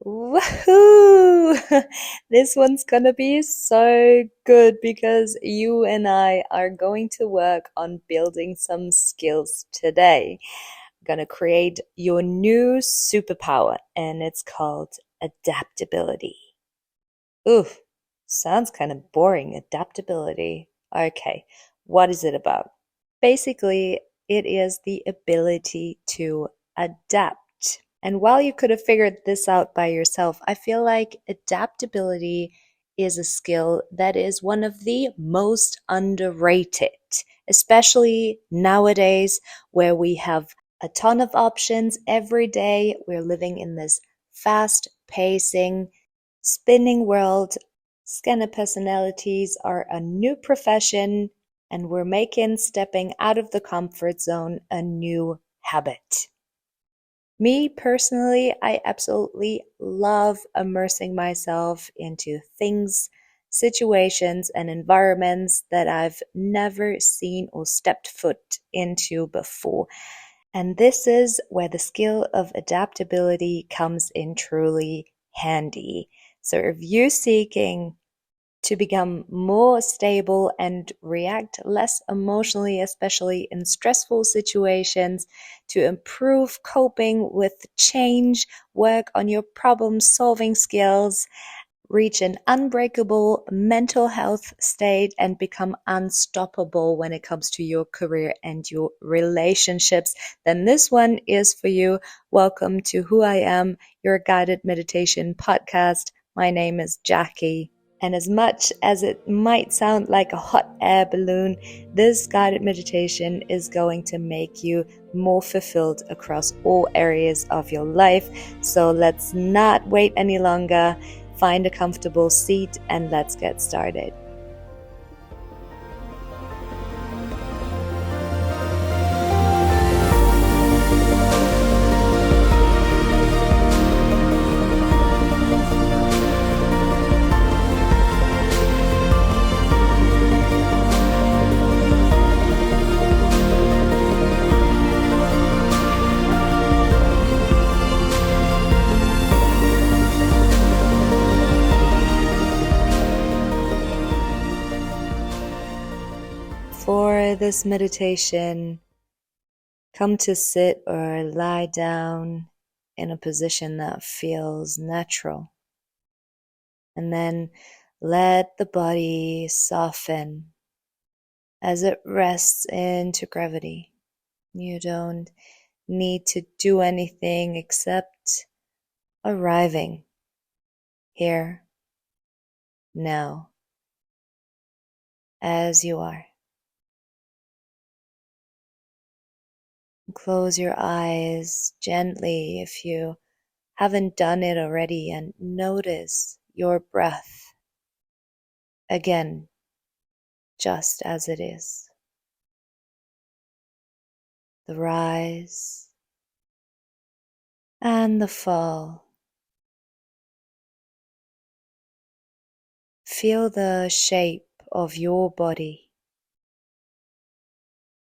Woohoo! This one's gonna be so good because you and I are going to work on building some skills today. Gonna create your new superpower, and it's called adaptability. Ooh, sounds kind of boring. Adaptability. Okay, what is it about? Basically, it is the ability to adapt. And while you could have figured this out by yourself, I feel like adaptability is a skill that is one of the most underrated, especially nowadays where we have a ton of options every day. We're living in this fast pacing, spinning world. Scanner personalities are a new profession, and we're making stepping out of the comfort zone a new habit. Me personally, I absolutely love immersing myself into things, situations, and environments that I've never seen or stepped foot into before. And this is where the skill of adaptability comes in truly handy. So if you're seeking to become more stable and react less emotionally, especially in stressful situations, to improve coping with change, work on your problem solving skills, reach an unbreakable mental health state, and become unstoppable when it comes to your career and your relationships, then this one is for you. Welcome to Who I Am, your guided meditation podcast. My name is Jackie. And as much as it might sound like a hot air balloon, this guided meditation is going to make you more fulfilled across all areas of your life. So let's not wait any longer. Find a comfortable seat and let's get started. For this meditation, come to sit or lie down in a position that feels natural. And then let the body soften as it rests into gravity. You don't need to do anything except arriving here, now, as you are. Close your eyes gently if you haven't done it already, and notice your breath again, just as it is. The rise and the fall. Feel the shape of your body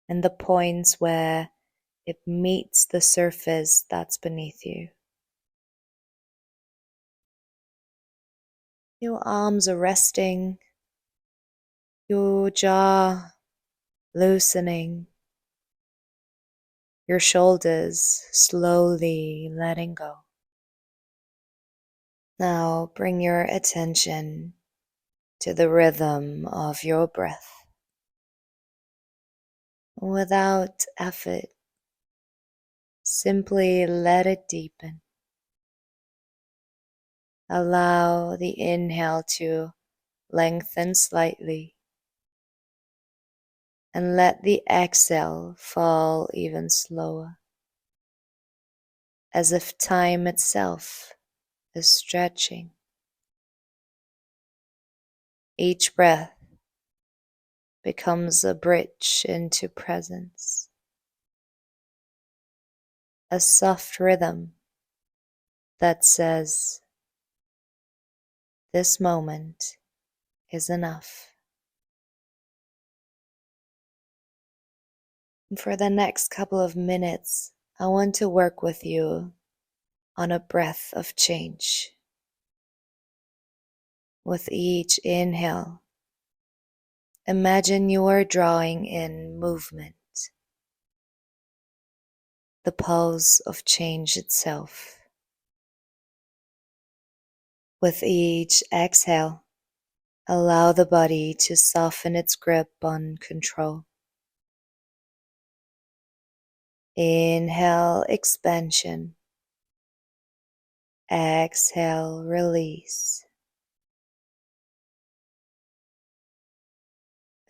and the points where it meets the surface that's beneath you. Your arms are resting, your jaw loosening, your shoulders slowly letting go. Now bring your attention to the rhythm of your breath. Without effort, simply let it deepen. Allow the inhale to lengthen slightly, and let the exhale fall even slower, as if time itself is stretching. Each breath becomes a bridge into presence, a soft rhythm that says, this moment is enough. And for the next couple of minutes, I want to work with you on a breath of change. With each inhale, imagine you are drawing in movement, the pulse of change itself. With each exhale, allow the body to soften its grip on control. Inhale, expansion. Exhale, release.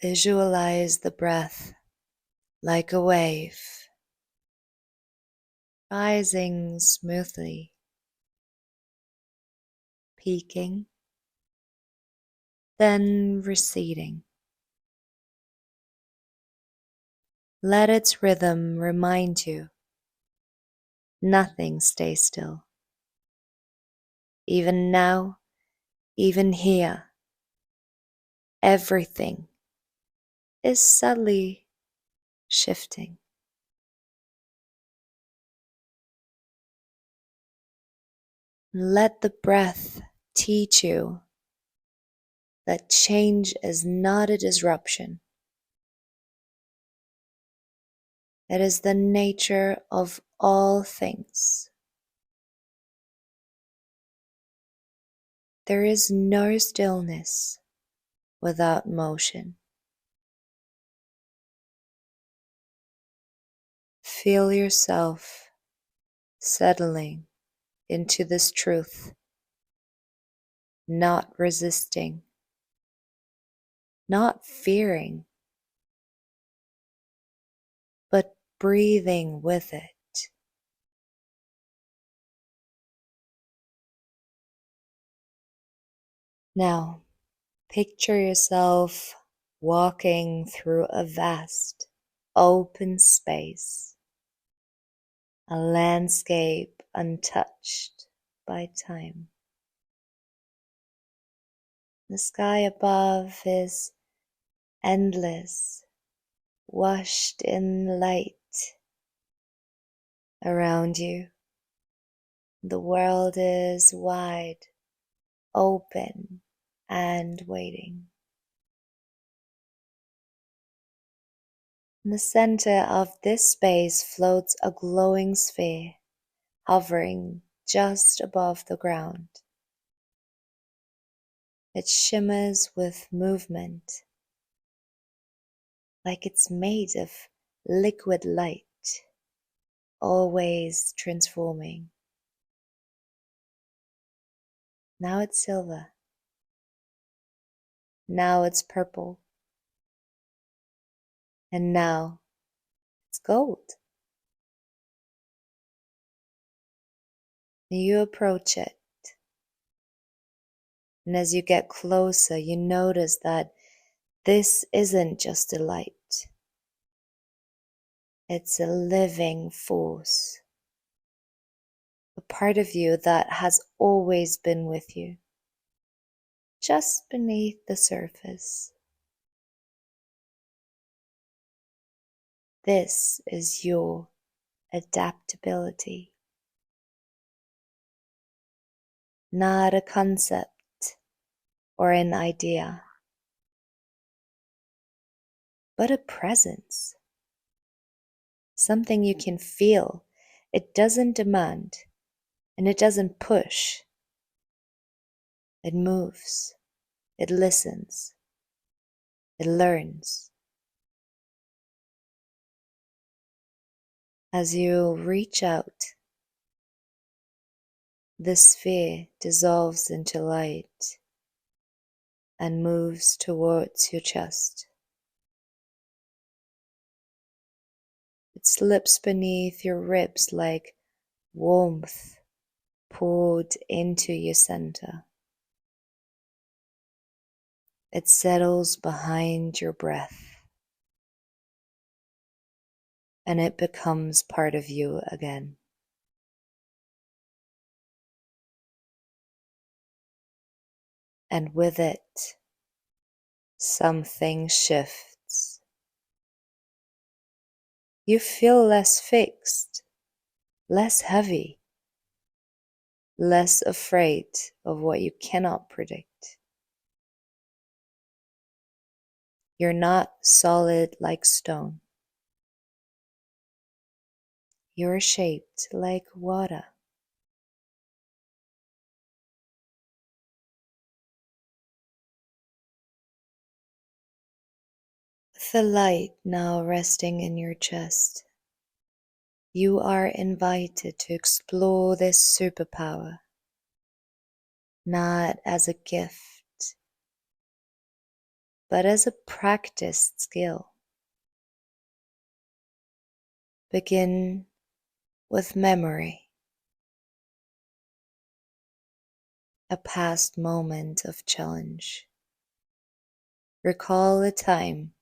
Visualize the breath like a wave, rising smoothly, peaking, then receding. Let its rhythm remind you nothing stays still. Even now, even here, everything is subtly shifting. Let the breath teach you that change is not a disruption. It is the nature of all things. There is no stillness without motion. Feel yourself settling into this truth, not resisting, not fearing, but breathing with it. Now, picture yourself walking through a vast, open space, a landscape untouched by time. The sky above is endless, washed in light. Around you, the world is wide, open, and waiting. In the center of this space floats a glowing sphere, hovering just above the ground. It shimmers with movement, like it's made of liquid light, always transforming. Now it's silver. Now it's purple. And now it's gold. You approach it. And as you get closer, you notice that this isn't just a light. It's a living force. A part of you that has always been with you, just beneath the surface. This is your adaptability. Not a concept or an idea, but a presence. Something you can feel. It doesn't demand and it doesn't push. It moves. It listens. It learns. As you reach out, the sphere dissolves into light and moves towards your chest. It slips beneath your ribs like warmth poured into your center. It settles behind your breath, and it becomes part of you again. And with it, something shifts. You feel less fixed, less heavy, less afraid of what you cannot predict. You're not solid like stone. You're shaped like water. With the light now resting in your chest, you are invited to explore this superpower, not as a gift, but as a practiced skill. Begin with memory, a past moment of challenge. Recall a time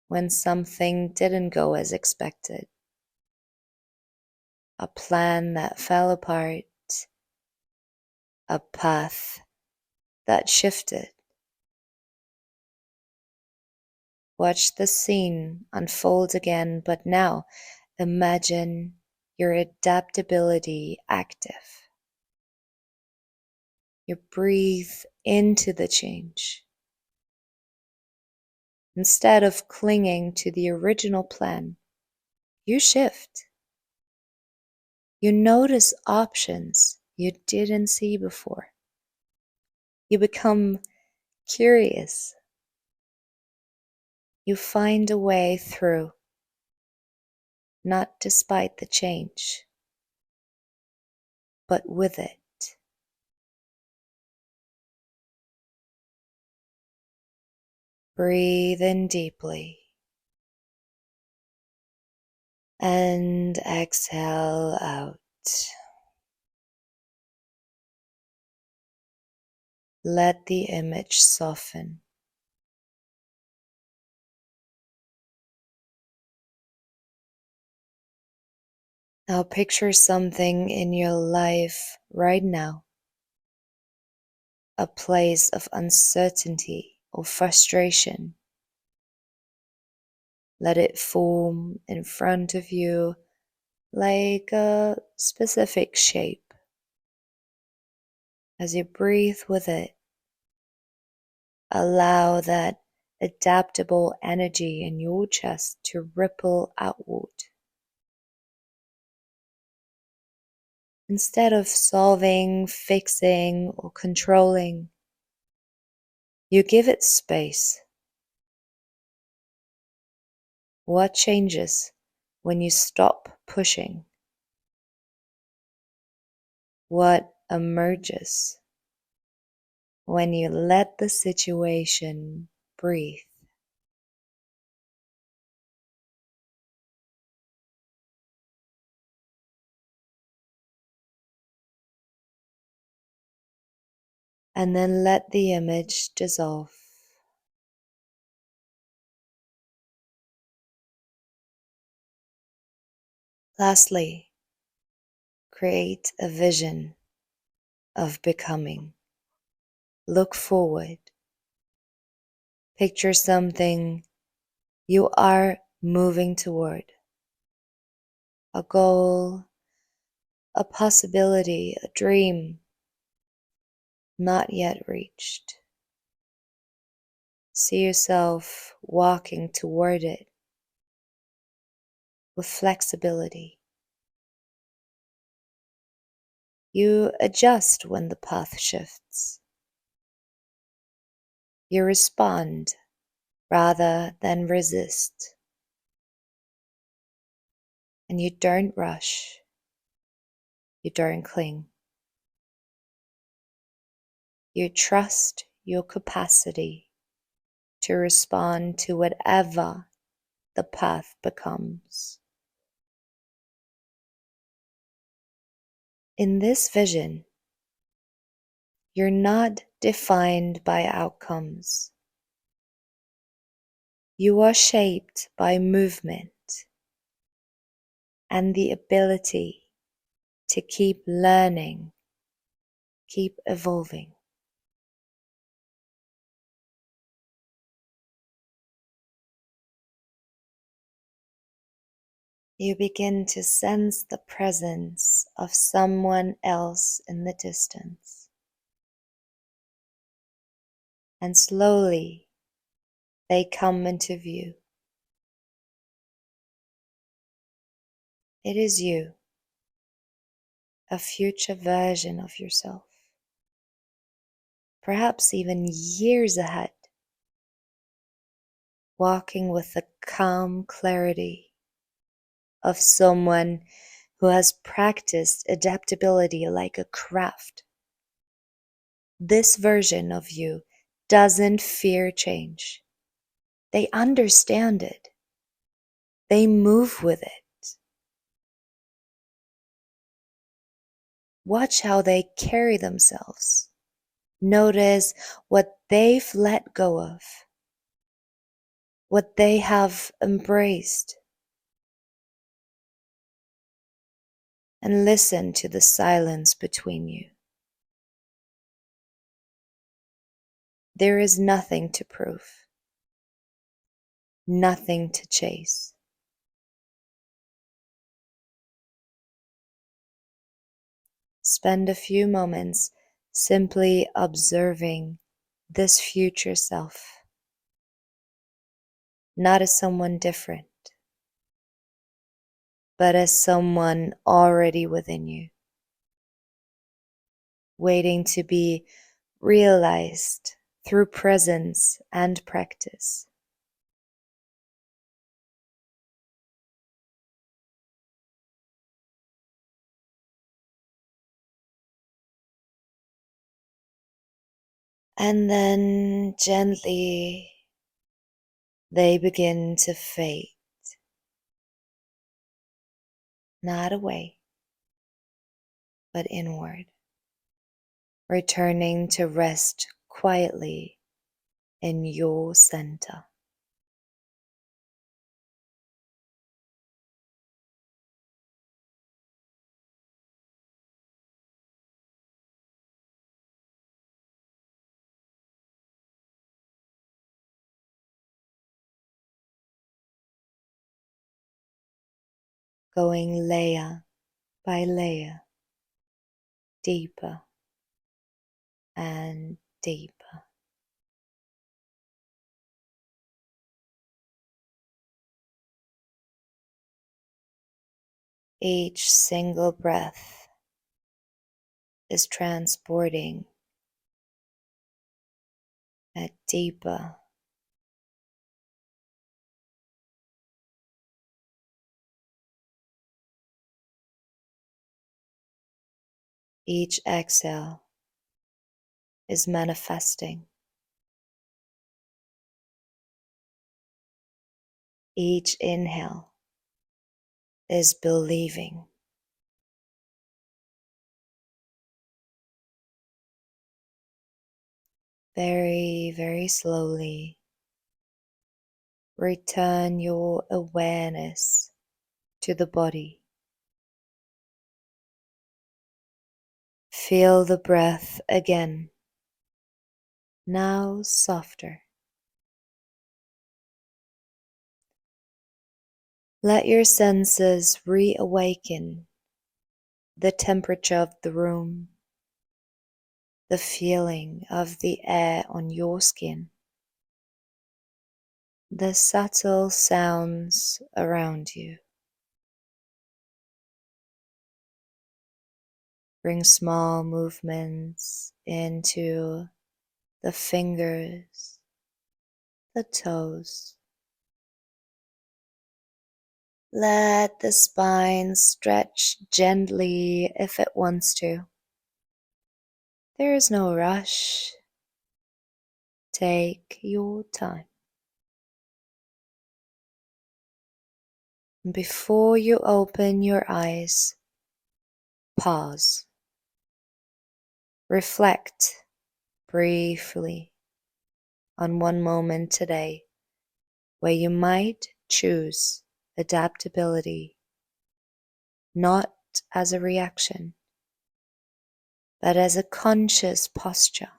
when something didn't go as expected, a plan that fell apart, a path that shifted. Watch the scene unfold again, but now imagine your adaptability active. You breathe into the change. Instead of clinging to the original plan, you shift. You notice options you didn't see before. You become curious. You find a way through, not despite the change, but with it. Breathe in deeply and exhale out. Let the image soften. Now picture something in your life right now, a place of uncertainty or frustration. Let it form in front of you like a specific shape. As you breathe with it, allow that adaptable energy in your chest to ripple outward. Instead of solving, fixing, or controlling, you give it space. What changes when you stop pushing? What emerges when you let the situation breathe? And then let the image dissolve. Lastly, create a vision of becoming. Look forward. Picture something you are moving toward. A goal, a possibility, a dream not yet reached. See yourself walking toward it with flexibility. You adjust when the path shifts. You respond rather than resist. And you don't rush. You don't cling. You trust your capacity to respond to whatever the path becomes. In this vision, you're not defined by outcomes. You are shaped by movement and the ability to keep learning, keep evolving. You begin to sense the presence of someone else in the distance. And slowly they come into view. It is you, a future version of yourself, perhaps even years ahead, walking with the calm clarity of someone who has practiced adaptability like a craft. This version of you doesn't fear change. They understand it. They move with it. Watch how they carry themselves. Notice what they've let go of, what they have embraced, and listen to the silence between you. There is nothing to prove, nothing to chase. Spend a few moments simply observing this future self, not as someone different, but as someone already within you, waiting to be realized through presence and practice. And then gently they begin to fade, not away, but inward, returning to rest quietly in your center. Going layer by layer, deeper and deeper. Each single breath is transporting a deeper each exhale is manifesting. Each inhale is believing. Very, very slowly, return your awareness to the body. Feel the breath again, now softer. Let your senses reawaken the temperature of the room, the feeling of the air on your skin, the subtle sounds around you. Bring small movements into the fingers, the toes. Let the spine stretch gently if it wants to. There is no rush. Take your time. Before you open your eyes, pause. Reflect briefly on one moment today where you might choose adaptability, not as a reaction, but as a conscious posture,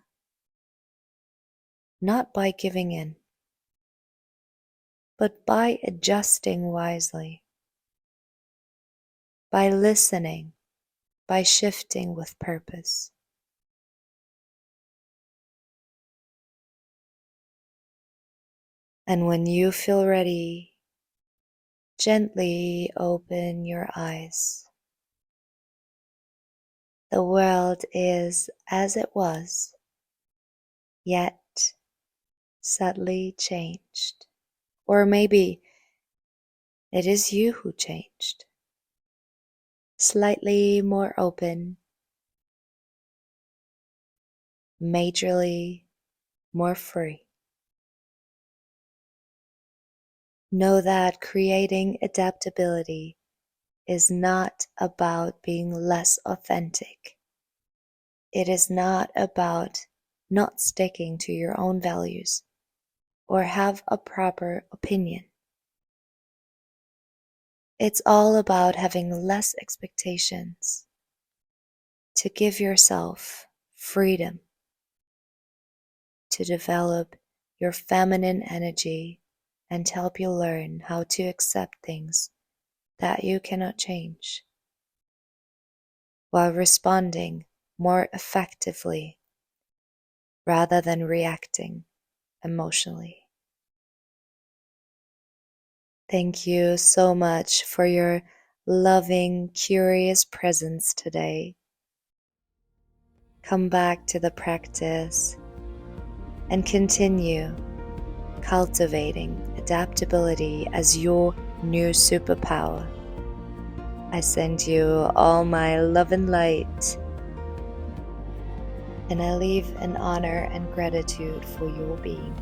not by giving in, but by adjusting wisely. by listening, by shifting with purpose. And when you feel ready, gently open your eyes. The world is as it was, yet subtly changed. Or maybe it is you who changed. Slightly more open, majorly more free. Know that creating adaptability is not about being less authentic. It is not about not sticking to your own values or have a proper opinion. It's all about having less expectations, to give yourself freedom, to develop your feminine energy and help you learn how to accept things that you cannot change, while responding more effectively rather than reacting emotionally. Thank you so much for your loving, curious presence today. Come back to the practice and continue cultivating adaptability as your new superpower. I send you all my love and light, and I leave an honor and gratitude for your being.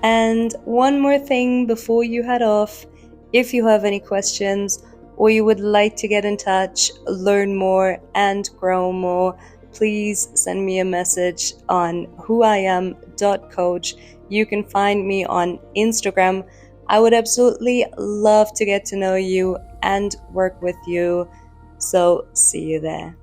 And one more thing before you head off, if you have any questions or you would like to get in touch, learn more and grow more, please send me a message on whoiam.coach. You can find me on Instagram. I would absolutely love to get to know you and work with you. So see you there.